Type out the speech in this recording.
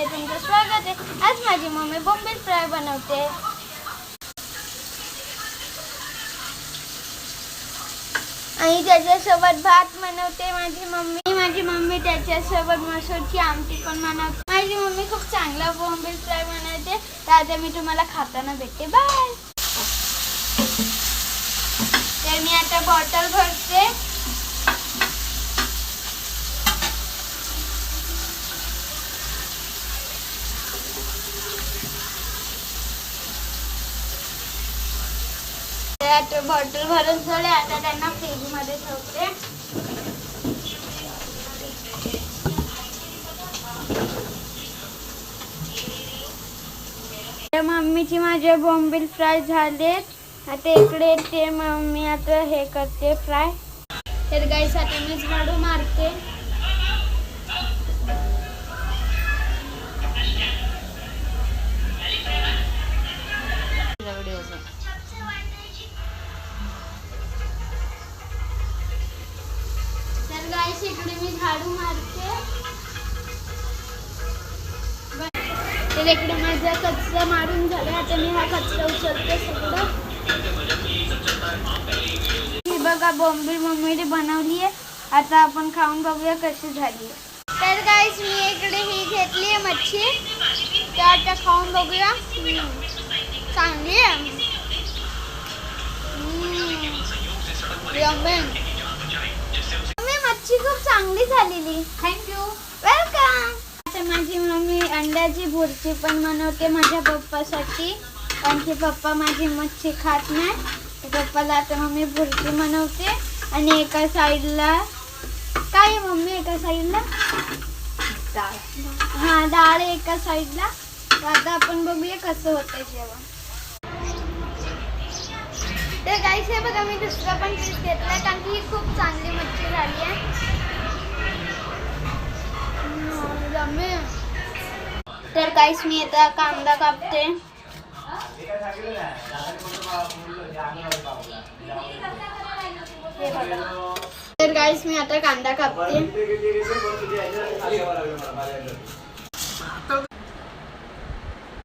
मध्ये तुमचं स्वागत आहे। आज माझी मम्मी बोंबील फ्राय बनवते आणि त्याच्यासोबत भात बनवते माझी मम्मी त्याच्यासोबत मसूरची आमटी पण बनवते। माझी मम्मी खूप चांगला बोंबील फ्राय बनवते। तर आता मी तुम्हाला खाताना भेटते। बाय। तर मी आता बॉटल भरते। आता बॉटल भरून झाले। आता त्यांना फ्रीज मध्ये ठेवते। मम्मीची माझे बोंबील फ्राय झालेत। आता इकडे ते मम्मी आता हे करते फ्राय। तर गाईस आता मी झाडू मारते। तर गाईस इकडे मी झाडू मारते। तर इकडे माझा कचरा मारून झाला। आता मी हा कचरा उचलते सगळं। ही बघा बोंबील मम्मीने बनवली आहे। आता आपण खाऊन बघूया कशी झाली। तर गाईस मी इकडे ही घेतली आहे मच्छी। तर आता खाऊन बघूया। चांगली आहे। मच्छी खूप चांगली झालेली। थँक्यू। वेलकम। आता माझी मम्मी अंड्याची भुर्जी पण बनवते माझ्या पप्पासाठी। कारण की पप्पा माझी मच्छी खात नाही। पप्पाला आता मम्मी भुर्जी बनवते। आणि एका साईडला काय आहे मम्मी? एका साईडला डाळ। हां डाळ एका साईडला। आता आपण बघूया कसं होतं जेवण। तर गाईस हे बघा मी दुसरा पण पीस घेतला कारण की ही खूप चांगली मच्छी झाली आहे। तर गाईस मी आता कांदा कापते। तर गाईस मी आता कांदा कापते।